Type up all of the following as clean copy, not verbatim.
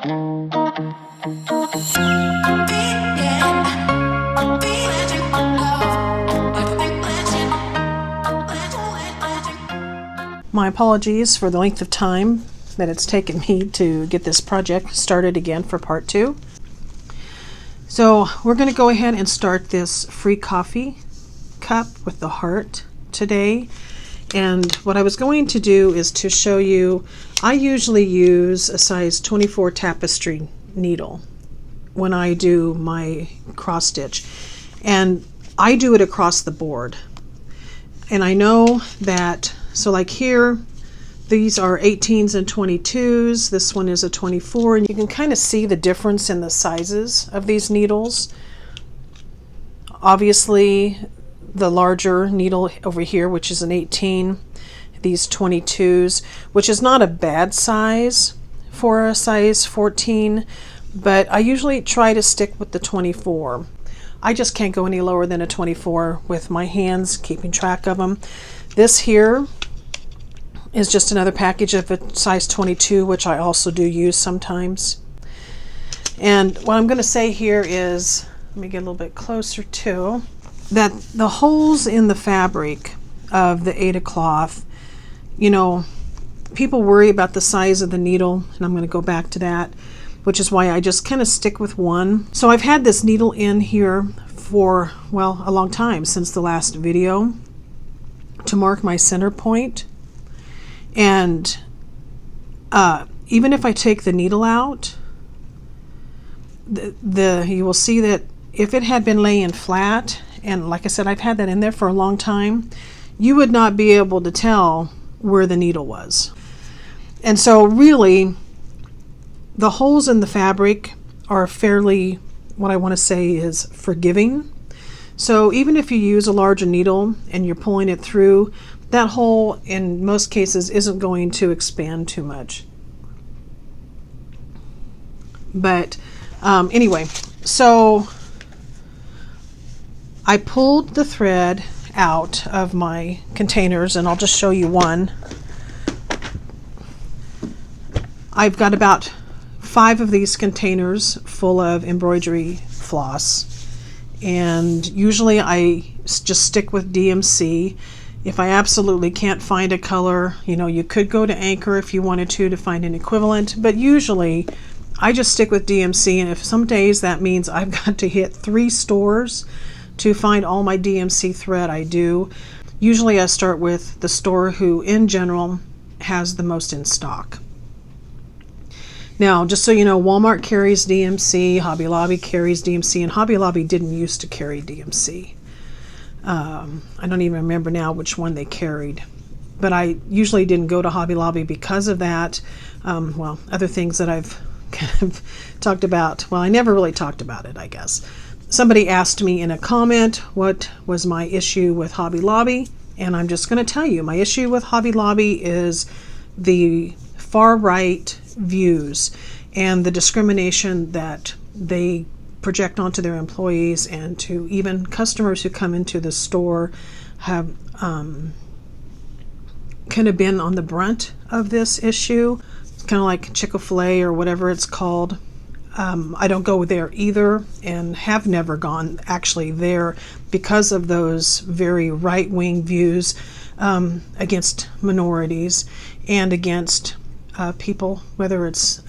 My apologies for the length of time that it's taken me to get this project started again for part 2. So we're going to go ahead and start this free coffee cup with the heart today. And what I was going to do is to show you, I usually use a size 24 tapestry needle when I do my cross stitch. And I do it across the board. And I know that, so like here, these are 18s and 22s. This one is a 24, and you can kind of see the difference in the sizes of these needles. Obviously, the larger needle over here, which is an 18, these 22s, which is not a bad size for a size 14, but I usually try to stick with the 24. I just can't go any lower than a 24 with my hands, keeping track of them. This here is just another package of a size 22, which I also do use sometimes. And what I'm going to say here is, let me get a little bit closer to, that the holes in the fabric of the Aida cloth, you know, people worry about the size of the needle, and I'm going to go back to that, which is why I just kind of stick with one. So I've had this needle in here for, well, a long time, since the last video, to mark my center point. And even if I take the needle out, you will see that if it had been laying flat, and like I said, I've had that in there for a long time, you would not be able to tell where the needle was. And so really, the holes in the fabric are fairly, what I want to say is forgiving. So even if you use a larger needle and you're pulling it through, that hole in most cases isn't going to expand too much. But anyway, so I pulled the thread out of my containers, and I'll just show you one. I've got about 5 of these containers full of embroidery floss, and usually I just stick with DMC. If I absolutely can't find a color, you know, you could go to Anchor if you wanted to find an equivalent, but usually I just stick with DMC, and if some days that means I've got to hit 3 stores to find all my DMC thread, I do. Usually I start with the store who in general has the most in stock. Now, just so you know, Walmart carries DMC, Hobby Lobby carries DMC, and Hobby Lobby didn't used to carry DMC. I don't even remember now which one they carried, but I usually didn't go to Hobby Lobby because of that. Well, other things that I've kind of talked about, well, I never really talked about it, I guess. Somebody asked me in a comment what was my issue with Hobby Lobby, and I'm just going to tell you, my issue with Hobby Lobby is the far right views and the discrimination that they project onto their employees and to even customers who come into the store have kind of been on the brunt of this issue. It's kind of like Chick-fil-A or whatever it's called. I don't go there either, and have never gone actually there because of those very right-wing views against minorities and against people, whether it's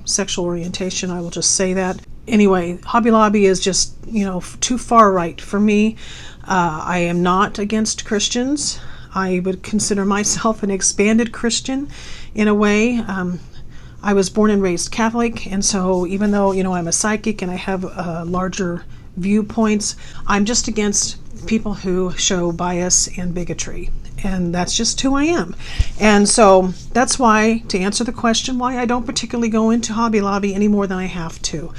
sexual orientation. I will just say that. Anyway, Hobby Lobby is just, you know, too far right for me. I am not against Christians. I would consider myself an expanded Christian in a way. I was born and raised Catholic, and so even though, you know, I'm a psychic and I have larger viewpoints, I'm just against people who show bias and bigotry, and that's just who I am. And so that's why, to answer the question, why I don't particularly go into Hobby Lobby any more than I have to.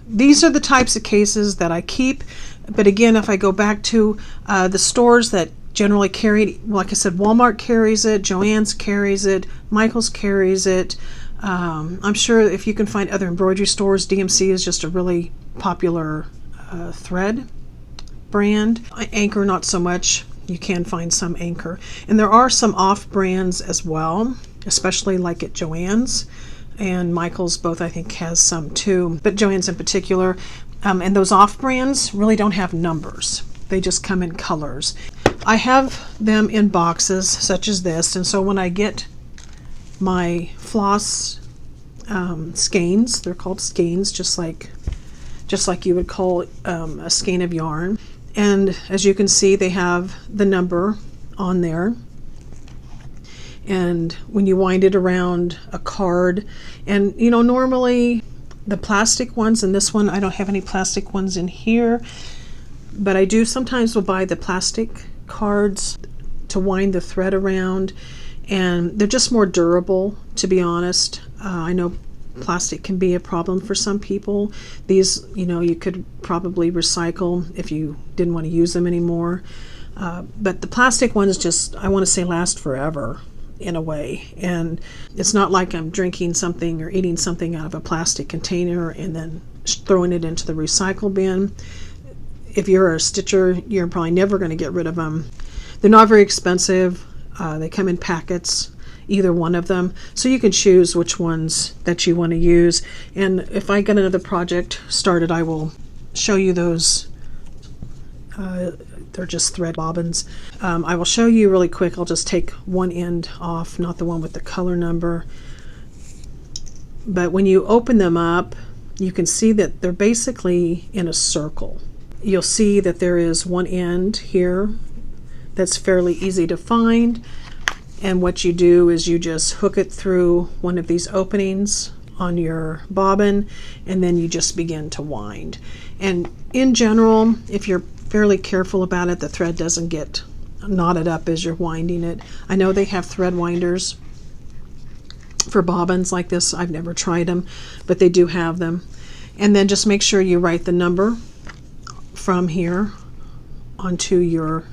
These are the types of cases that I keep, but again, if I go back to the stores that generally carry, like I said, Walmart carries it, Joann's carries it, Michael's carries it. I'm sure if you can find other embroidery stores, DMC is just a really popular thread brand. Anchor, not so much. You can find some Anchor. And there are some off brands as well, especially like at Joann's. and Michaels both I think has some too, but Joann's in particular. And those off-brands really don't have numbers. They just come in colors. I have them in boxes such as this, and so when I get my floss skeins, they're called skeins, just like you would call a skein of yarn. And as you can see, they have the number on there. And when you wind it around a card, and you know, normally the plastic ones, and this one, I don't have any plastic ones in here, but I do sometimes will buy the plastic cards to wind the thread around, and they're just more durable, to be honest. I know plastic can be a problem for some people. These, you know, you could probably recycle if you didn't want to use them anymore. But the plastic ones just, I want to say, last forever in a way. And it's not like I'm drinking something or eating something out of a plastic container and then throwing it into the recycle bin. If you're a stitcher, you're probably never going to get rid of them. They're not very expensive. They come in packets, either one of them, so you can choose which ones that you want to use. And if I get another project started, I will show you those. They're just thread bobbins. I will show you really quick. I'll just take one end off, not the one with the color number. But when you open them up, you can see that they're basically in a circle. You'll see that there is one end here that's fairly easy to find, and what you do is you just hook it through one of these openings on your bobbin, and then you just begin to wind. And in general, if you're fairly careful about it, the thread doesn't get knotted up as you're winding it. I know they have thread winders for bobbins like this. I've never tried them, but they do have them. And then just make sure you write the number from here onto your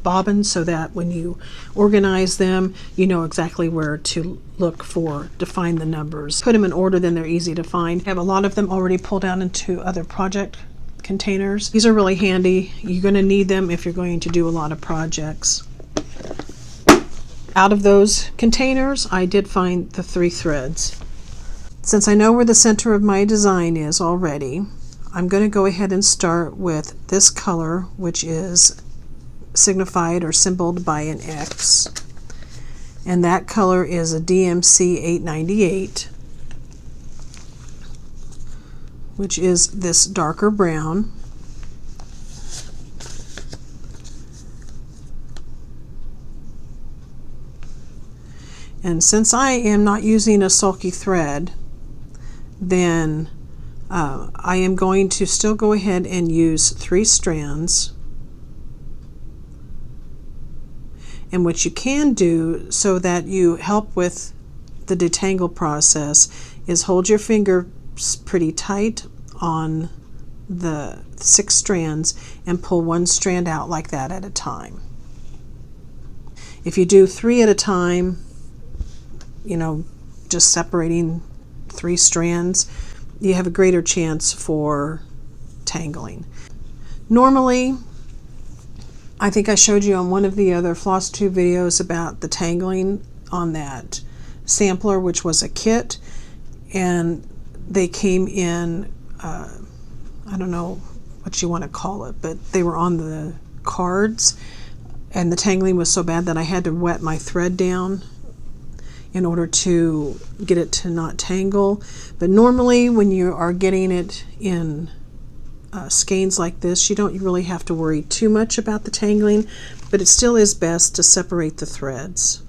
bobbin so that when you organize them, you know exactly where to look for to find the numbers. Put them in order, then they're easy to find. I have a lot of them already pulled out into other project containers. These are really handy. You're going to need them if you're going to do a lot of projects. Out of those containers, I did find the 3 threads. Since I know where the center of my design is already, I'm going to go ahead and start with this color, which is signified or symboled by an X. And that color is a DMC 898, which is this darker brown. And since I am not using a sulky thread, then I am going to still go ahead and use 3 strands. And what you can do so that you help with the detangle process is hold your finger pretty tight on the 6 strands and pull 1 strand out like that at a time. If you do 3 at a time, you know, just separating 3 strands, you have a greater chance for tangling. Normally, I think I showed you on one of the other FlossTube videos about the tangling on that sampler, which was a kit, and they came in, I don't know what you want to call it, but they were on the cards, and the tangling was so bad that I had to wet my thread down in order to get it to not tangle. But normally when you are getting it in skeins like this, you don't really have to worry too much about the tangling, but it still is best to separate the threads.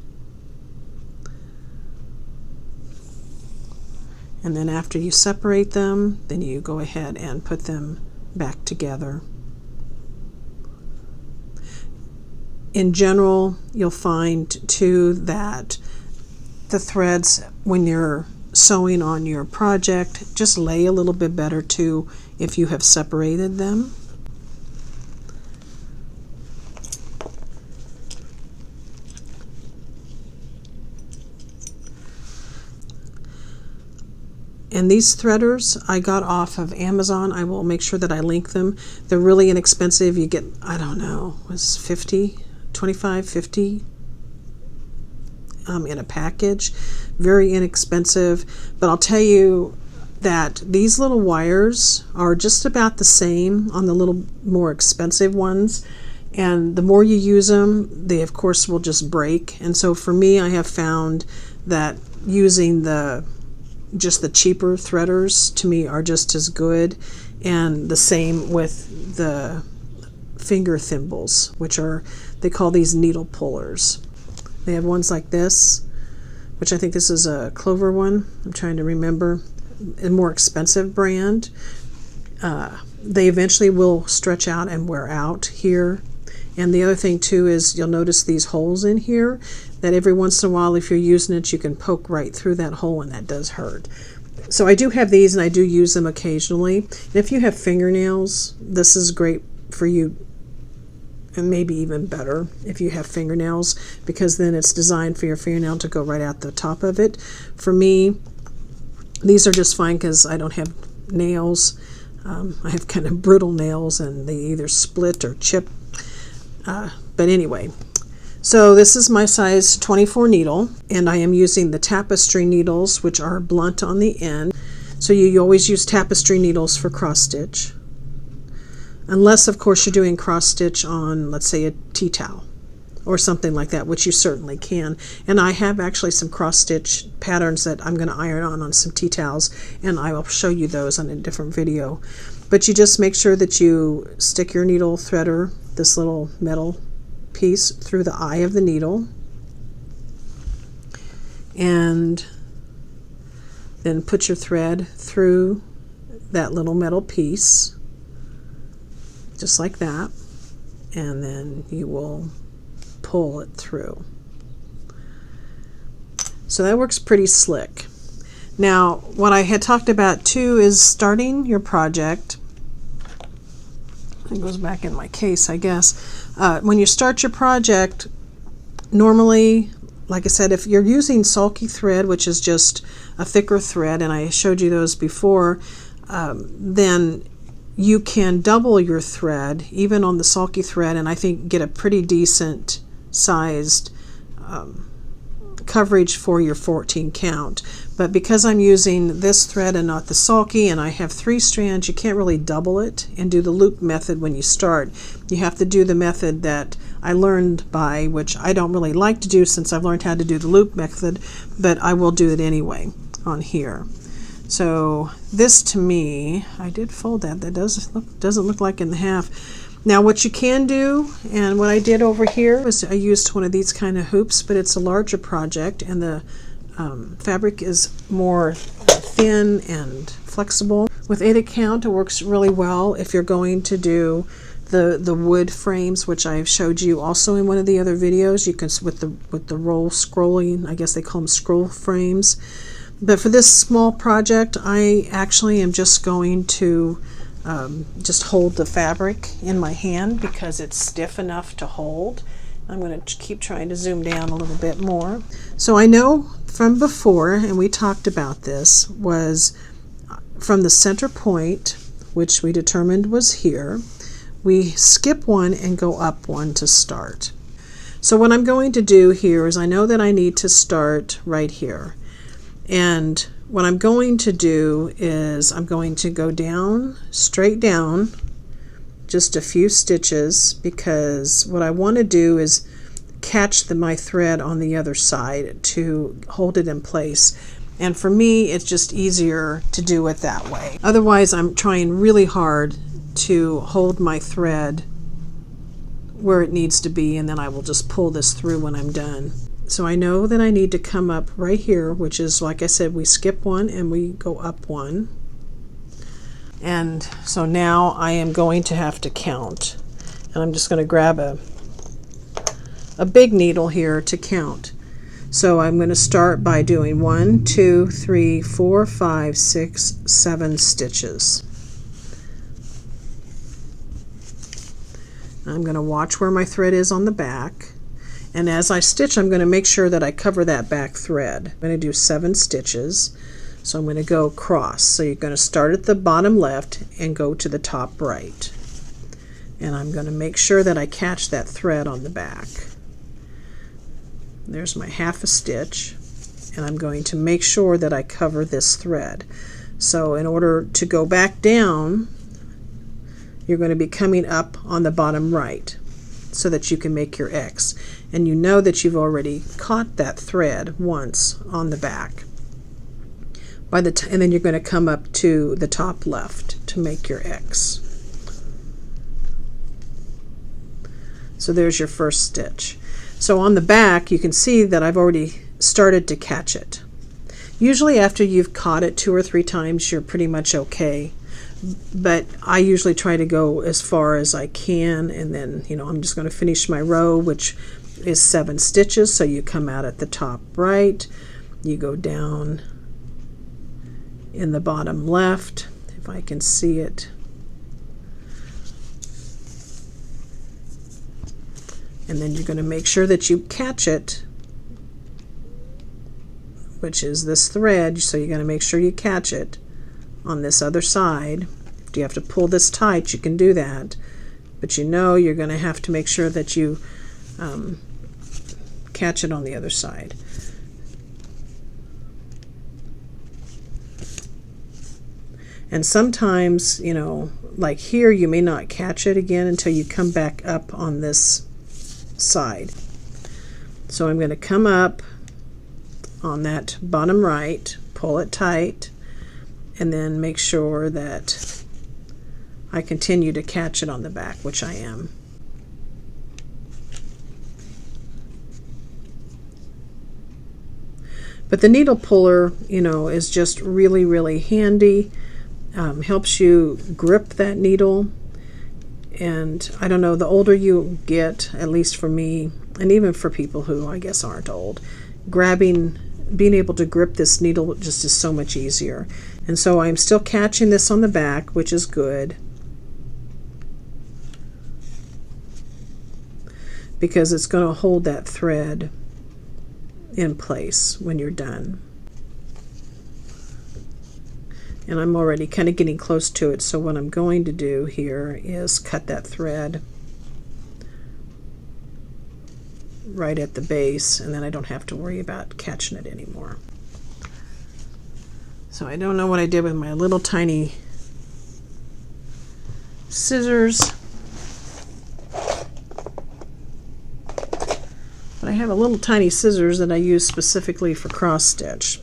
And then after you separate them, then you go ahead and put them back together. In general, you'll find too that the threads, when you're sewing on your project, just lay a little bit better too if you have separated them. And these threaders I got off of Amazon. I will make sure that I link them. They're really inexpensive. You get, I don't know, was 50, 25, 50. in a package. Very inexpensive, but I'll tell you that these little wires are just about the same on the little more expensive ones, and the more you use them, they of course will just break. And so for me, I have found that using just the cheaper threaders to me are just as good, and the same with the finger thimbles, which they call these needle pullers. They have ones like this, which I think this is a Clover one. I'm trying to remember. A more expensive brand. They eventually will stretch out and wear out here. And the other thing too is you'll notice these holes in here that every once in a while, if you're using it, you can poke right through that hole, and that does hurt. So I do have these, and I do use them occasionally. And if you have fingernails, this is great for you, and maybe even better if you have fingernails, because then it's designed for your fingernail to go right out the top of it. For me, these are just fine because I don't have nails. I have kind of brittle nails, and they either split or chip. But anyway, so this is my size 24 needle, and I am using the tapestry needles, which are blunt on the end. So you always use tapestry needles for cross stitch, unless of course you're doing cross stitch on, let's say, a tea towel or something like that, which you certainly can. And I have actually some cross stitch patterns that I'm going to iron on some tea towels, and I will show you those on a different video. But you just make sure that you stick your needle threader, this little metal piece, through the eye of the needle, and then put your thread through that little metal piece, just like that, and then you will pull it through. So that works pretty slick. Now, what I had talked about too is starting your project. It goes back in my case, I guess. When you start your project, normally, like I said, if you're using sulky thread, which is just a thicker thread, and I showed you those before, then you can double your thread, even on the sulky thread, and I think get a pretty decent sized coverage for your 14 count. But because I'm using this thread and not the sulky, and I have 3 strands, you can't really double it and do the loop method when you start. You have to do the method that I learned by, which I don't really like to do since I've learned how to do the loop method, but I will do it anyway on here. So this, to me, I did fold that. That doesn't look like in the half. Now what you can do, and what I did over here, was I used one of these kind of hoops, but it's a larger project, and the fabric is more thin and flexible. With 8 count, it works really well if you're going to do the wood frames, which I've showed you also in one of the other videos. You can, with the roll scrolling, I guess they call them scroll frames. But for this small project, I actually am just going to just hold the fabric in my hand because it's stiff enough to hold. I'm going to keep trying to zoom down a little bit more. So I know from before, and we talked about this, was from the center point, which we determined was here, we skip one and go up one to start. So what I'm going to do here is I know that I need to start right here. And what I'm going to do is I'm going to go down, straight down, just a few stitches, because what I want to do is catch my thread on the other side to hold it in place. And for me, it's just easier to do it that way. Otherwise, I'm trying really hard to hold my thread where it needs to be, and then I will just pull this through when I'm done. So I know that I need to come up right here, which is, like I said, we skip one and we go up one. And so now I am going to have to count. And I'm just going to grab a big needle here to count. So I'm going to start by doing 1, 2, 3, 4, 5, 6, 7 stitches. I'm going to watch where my thread is on the back. And as I stitch, I'm going to make sure that I cover that back thread. I'm going to do 7 stitches. So I'm going to go across. So you're going to start at the bottom left and go to the top right. And I'm going to make sure that I catch that thread on the back. There's my half a stitch, and I'm going to make sure that I cover this thread. So in order to go back down, you're going to be coming up on the bottom right so that you can make your X. And you know that you've already caught that thread once on the back. And then you're going to come up to the top left to make your X. So there's your first stitch. So on the back you can see that I've already started to catch it. Usually after you've caught it 2 or 3 times you're pretty much okay, but I usually try to go as far as I can, and then I'm just going to finish my row, which is 7 stitches. So you come out at the top right, you go down in the bottom left, if I can see it, and then you're going to make sure that you catch it, which is this thread. So you're going to make sure you catch it on this other side. If you have to pull this tight, you can do that, but you're going to have to make sure that you catch it on the other side. And sometimes, like here, you may not catch it again until you come back up on this side. So I'm going to come up on that bottom right, pull it tight, and then make sure that I continue to catch it on the back, which I am. But the needle puller, is just really, really handy. Helps you grip that needle. And I don't know, the older you get, at least for me, and even for people who I guess aren't old, being able to grip this needle just is so much easier. And so I'm still catching this on the back, which is good, because it's going to hold that thread in place when you're done. And I'm already kind of getting close to it, so what I'm going to do here is cut that thread right at the base, and then I don't have to worry about catching it anymore. So I don't know what I did with my little tiny scissors, but I have a little tiny scissors that I use specifically for cross stitch.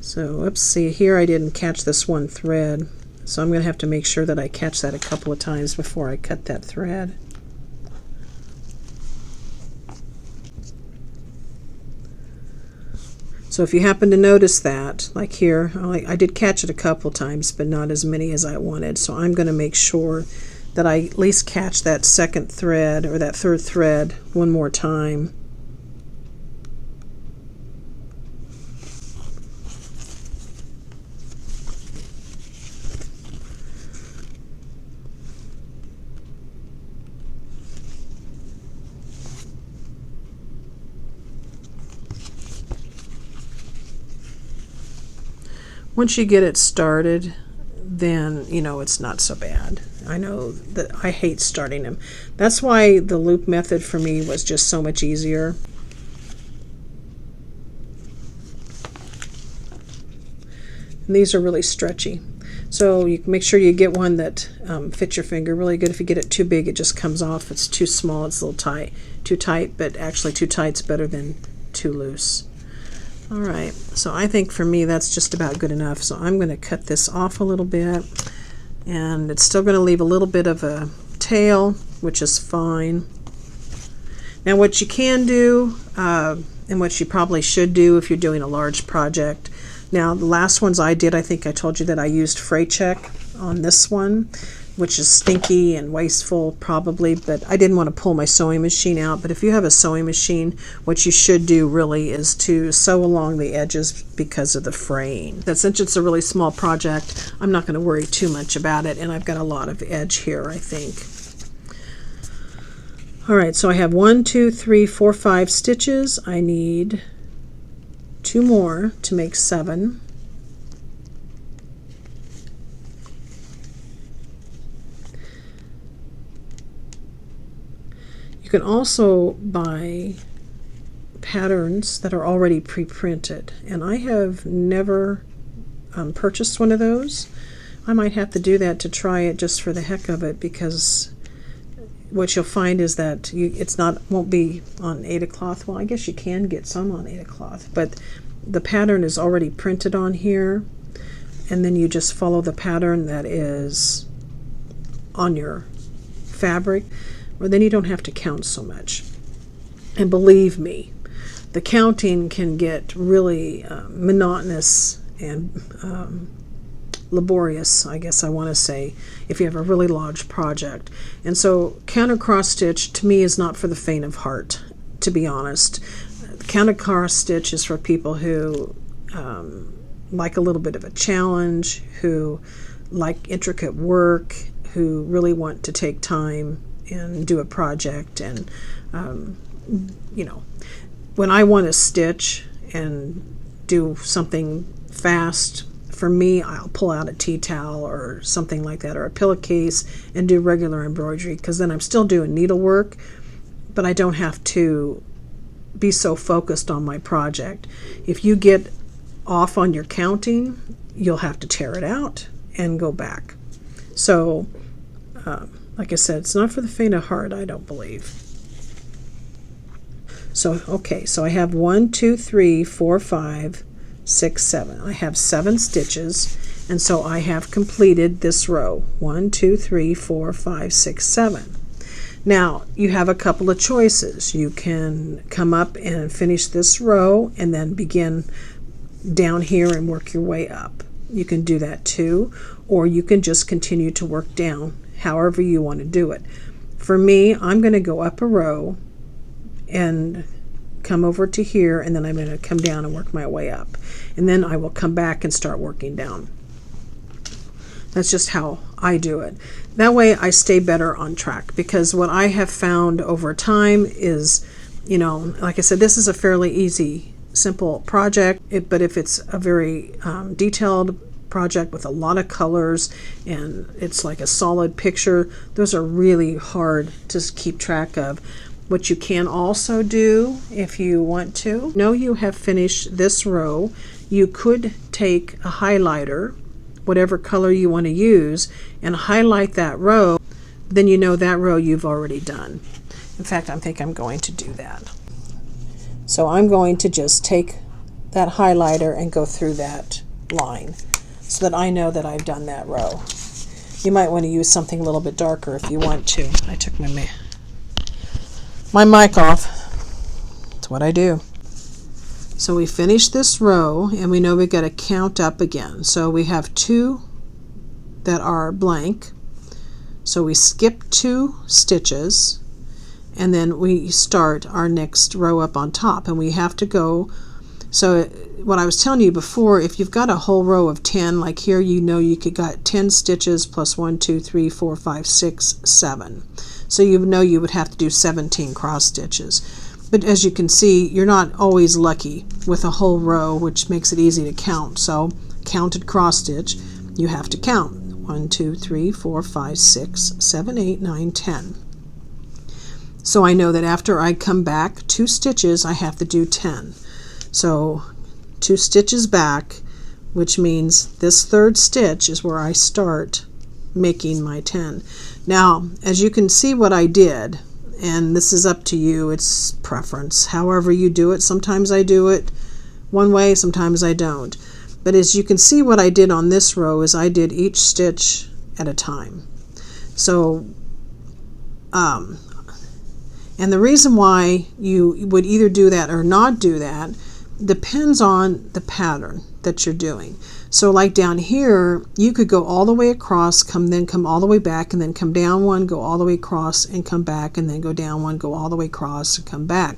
So let's see, here I didn't catch this one thread, so I'm going to have to make sure that I catch that a couple of times before I cut that thread. So if you happen to notice that, like here, I did catch it a couple times, but not as many as I wanted, so I'm going to make sure that I at least catch that second thread or that third thread one more time. Once you get it started, then it's not so bad. I know that I hate starting them. That's why the loop method for me was just so much easier. And these are really stretchy. So you can make sure you get one that fits your finger really good. If you get it too big, it just comes off. It's too small, it's a little tight, too tight, but actually too tight's better than too loose. Alright, so I think for me that's just about good enough. So I'm going to cut this off a little bit, and it's still going to leave a little bit of a tail, which is fine. Now what you can do, and what you probably should do if you're doing a large project. Now the last ones I did, I think I told you that I used Fray Check on this one, which is stinky and wasteful probably, but I didn't want to pull my sewing machine out. But if you have a sewing machine, what you should do really is to sew along the edges because of the fraying. That since it's a really small project, I'm not going to worry too much about it, and I've got a lot of edge here, I think. Alright, so I have 1, 2, 3, 4, 5 stitches. I need 2 more to make 7. You can also buy patterns that are already pre-printed, and I have never purchased one of those. I might have to do that to try it just for the heck of it, because what you'll find is that won't be on Aida cloth. Well, I guess you can get some on Aida cloth, but the pattern is already printed on here, and then you just follow the pattern that is on your fabric, or then you don't have to count so much. And believe me, the counting can get really monotonous and laborious, I guess I want to say, if you have a really large project. And so counter cross stitch to me is not for the faint of heart, to be honest. Counter cross stitch is for people who like a little bit of a challenge, who like intricate work, who really want to take time and do a project. And you know, when I want to stitch and do something fast, for me, I'll pull out a tea towel or something like that, or a pillowcase, and do regular embroidery, because then I'm still doing needlework, but I don't have to be so focused on my project. If you get off on your counting, you'll have to tear it out and go back. So, like I said, it's not for the faint of heart, I don't believe. So, okay, so I have 1, 2, 3, 4, 5, 6, 7. I have 7 stitches, and so I have completed this row. 1, 2, 3, 4, 5, 6, 7. Now, you have a couple of choices. You can come up and finish this row and then begin down here and work your way up. You can do that too, or you can just continue to work down, however you want to do it. For me, I'm going to go up a row and come over to here, and then I'm going to come down and work my way up, and then I will come back and start working down. That's just how I do it. That way I stay better on track, because what I have found over time is, you know, like I said, this is a fairly easy, simple project, but if it's a very detailed project with a lot of colors and it's like a solid picture, those are really hard to keep track of. What you can also do, if you want to, know you have finished this row, you could take a highlighter, whatever color you want to use, and highlight that row. Then you know that row you've already done. In fact, I think I'm going to do that. So I'm going to just take that highlighter and go through that line so that I know that I've done that row. You might want to use something a little bit darker if you want to. I took my mic off. That's what I do. So we finished this row, and we know we've got to count up again. So we have 2 that are blank. So we skip 2 stitches, and then we start our next row up on top, and we have to go. So what I was telling you before, if you've got a whole row of 10, like here, you know you could got 10 stitches plus 1, 2, 3, 4, 5, 6, 7. So you know you would have to do 17 cross stitches. But as you can see, you're not always lucky with a whole row, which makes it easy to count. So counted cross stitch, you have to count. 1, 2, 3, 4, 5, 6, 7, 8, 9, 10. So I know that after I come back 2 stitches, I have to do 10. So 2 stitches back, which means this 3rd stitch is where I start making my 10. Now, as you can see what I did, and this is up to you, it's preference, however you do it. Sometimes I do it one way, sometimes I don't. But as you can see, what I did on this row is I did each stitch at a time. So, and the reason why you would either do that or not do that depends on the pattern that you're doing. So like down here, you could go all the way across, then come all the way back, and then come down one, go all the way across, and come back, and then go down one, go all the way across, and come back.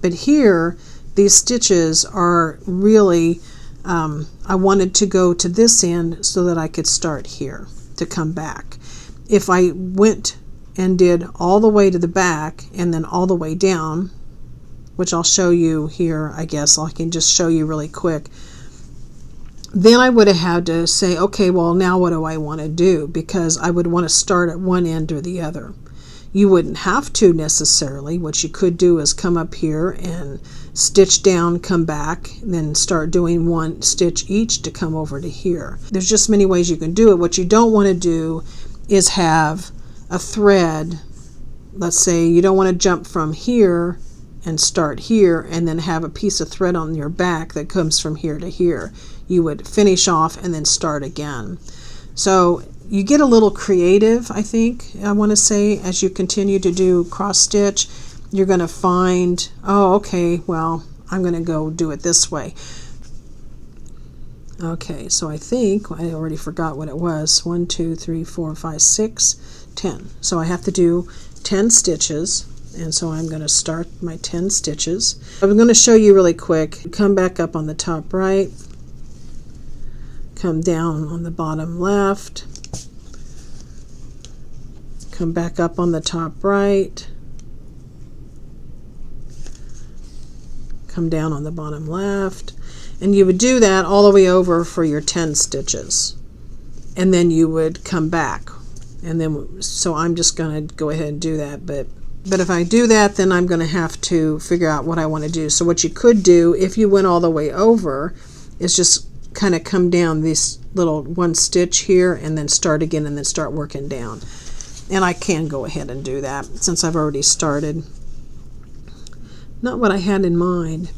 But here, these stitches are really, I wanted to go to this end so that I could start here to come back. If I went and did all the way to the back and then all the way down, which I'll show you here, I guess I can just show you really quick, then I would have had to say, okay, well, now what do I want to do? Because I would want to start at one end or the other. You wouldn't have to necessarily. What you could do is come up here and stitch down, come back, and then start doing one stitch each to come over to here. There's just many ways you can do it. What you don't want to do is have a thread. Let's say you don't want to jump from here and start here and then have a piece of thread on your back that comes from here to here. You would finish off and then start again. So you get a little creative, I think, I want to say, as you continue to do cross stitch. You're going to find, oh, okay, well, I'm going to go do it this way. Okay, so I think I already forgot what it was. 1, 2, 3, 4, 5, 6, 10. So I have to do 10 stitches, and so I'm going to start my 10 stitches. I'm going to show you really quick. Come back up on the top right, come down on the bottom left, come back up on the top right, come down on the bottom left, and you would do that all the way over for your 10 stitches, and then you would come back. And then, so I'm just going to go ahead and do that, but if I do that, then I'm going to have to figure out what I want to do. So what you could do if you went all the way over is just kind of come down this little one stitch here and then start again and then start working down. And I can go ahead and do that since I've already started. Not what I had in mind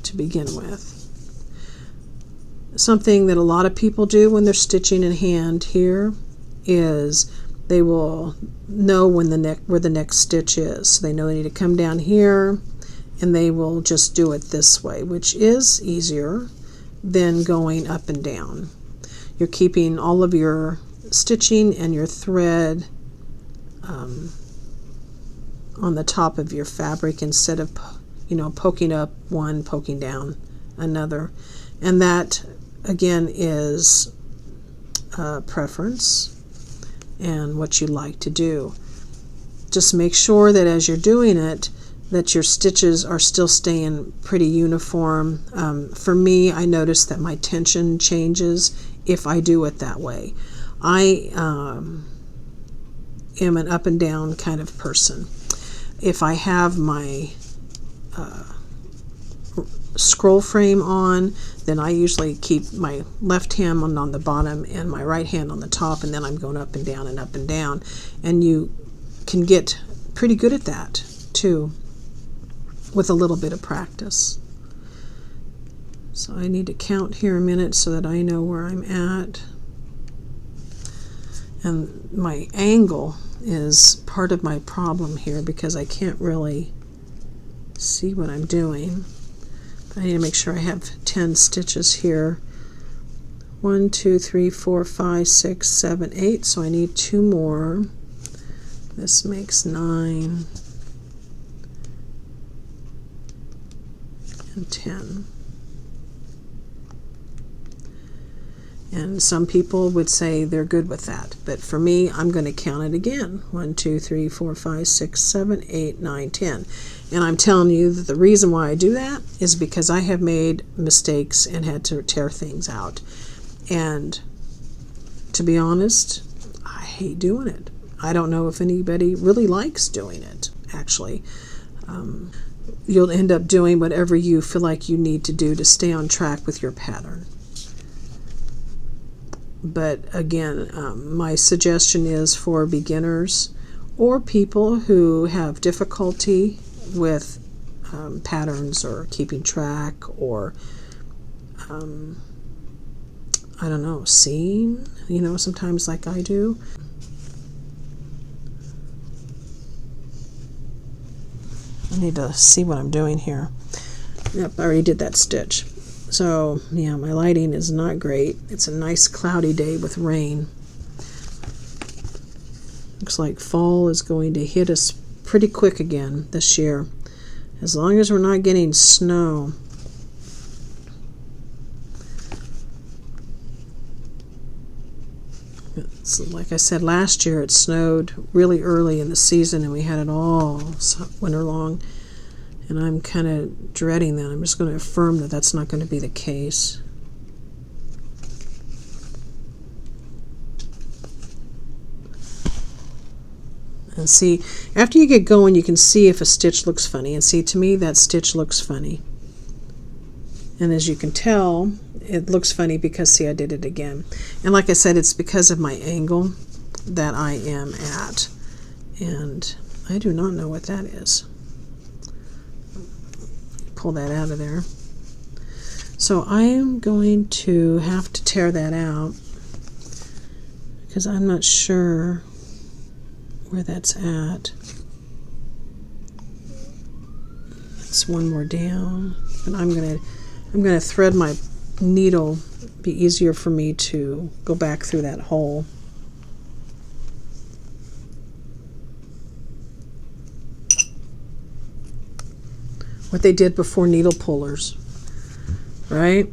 to begin with. Something that a lot of people do when they're stitching in hand here is they will know when where the next stitch is. So they know they need to come down here, and they will just do it this way, which is easier than going up and down. You're keeping all of your stitching and your thread on the top of your fabric instead of, poking up one, poking down another. And that, again, is preference and what you like to do. Just make sure that as you're doing it, that your stitches are still staying pretty uniform. For me, I notice that my tension changes if I do it that way. I am an up and down kind of person. If I have my scroll frame on, then I usually keep my left hand on the bottom and my right hand on the top, and then I'm going up and down and up and down. And you can get pretty good at that too with a little bit of practice. So I need to count here a minute so that I know where I'm at. And my angle is part of my problem here because I can't really see what I'm doing. I need to make sure I have 10 stitches here. 1, 2, 3, 4, 5, 6, 7, 8. So I need 2 more. This makes 9 and 10. And some people would say they're good with that. But for me, I'm going to count it again. 1, 2, 3, 4, 5, 6, 7, 8, 9, 10. And I'm telling you that the reason why I do that is because I have made mistakes and had to tear things out. And to be honest, I hate doing it. I don't know if anybody really likes doing it, actually. You'll end up doing whatever you feel like you need to do to stay on track with your pattern. But again, my suggestion is for beginners or people who have difficulty with patterns or keeping track or, I don't know, seeing, sometimes like I do. I need to see what I'm doing here. Yep, I already did that stitch. So, yeah, my lighting is not great. It's a nice cloudy day with rain. Looks like fall is going to hit us pretty quick again this year, as long as we're not getting snow. It's, like I said, last year it snowed really early in the season and we had it all winter long. And I'm kind of dreading that. I'm just going to affirm that that's not going to be the case. And see, after you get going, you can see if a stitch looks funny. And see, to me, that stitch looks funny. And as you can tell, it looks funny because, see, I did it again. And like I said, it's because of my angle that I am at. And I do not know what that is. Pull that out of there. So I am going to have to tear that out because I'm not sure where that's at. That's one more down, and I'm gonna thread my needle. Be easier for me to go back through that hole. What they did before needle pullers, right?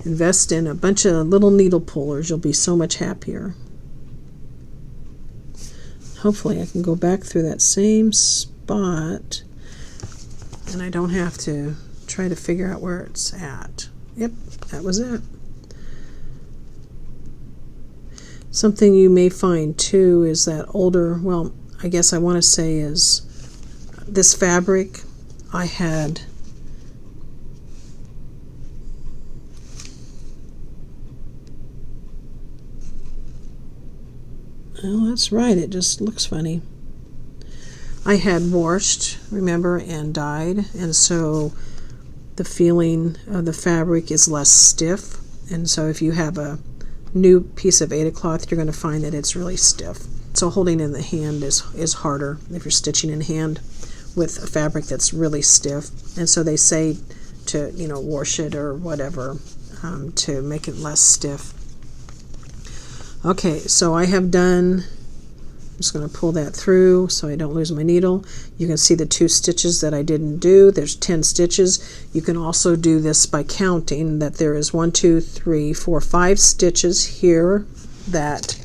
Invest in a bunch of little needle pullers. You'll be so much happier. Hopefully I can go back through that same spot and I don't have to try to figure out where it's at. Yep, that was it. Something you may find too is that older, well, I guess I want to say is this fabric I had well, that's right, it just looks funny. I had washed, remember, and dyed, and so the feeling of the fabric is less stiff. And so if you have a new piece of Aida cloth, you're going to find that it's really stiff. So holding in the hand is harder if you're stitching in hand with a fabric that's really stiff. And so they say to, wash it or whatever to make it less stiff. Okay, so I have done, I'm just going to pull that through so I don't lose my needle. You can see the 2 stitches that I didn't do. There's 10 stitches. You can also do this by counting that there is 1, 2, 3, 4, 5 stitches here that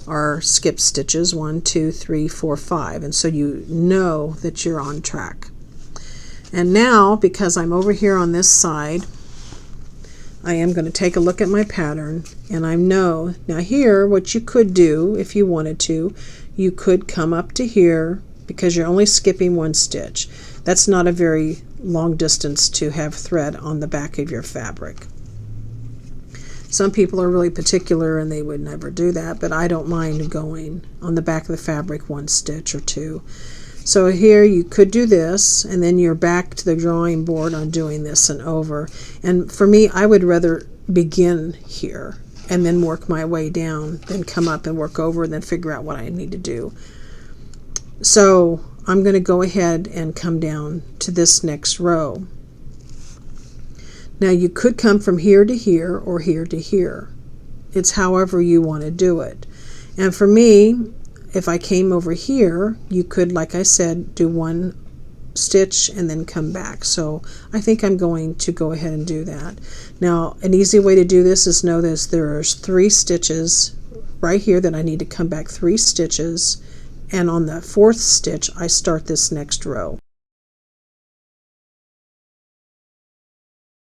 are skip stitches. 1, 2, 3, 4, 5. And so you know that you're on track. And now, because I'm over here on this side, I am going to take a look at my pattern, and I know now here what you could do if you wanted to. You could come up to here because you're only skipping 1 stitch. That's not a very long distance to have thread on the back of your fabric. Some people are really particular and they would never do that, but I don't mind going on the back of the fabric 1 stitch or 2. So here you could do this, and then you're back to the drawing board on doing this and over. And for me, I would rather begin here and then work my way down, then come up and work over, and then figure out what I need to do. So I'm going to go ahead and come down to this next row. Now you could come from here to here or here to here. It's however you want to do it. And for me, if I came over here, you could, like I said, do 1 stitch and then come back. So I think I'm going to go ahead and do that. Now, an easy way to do this is know that there's 3 stitches right here that I need to come back 3 stitches, and on the 4th stitch I start this next row.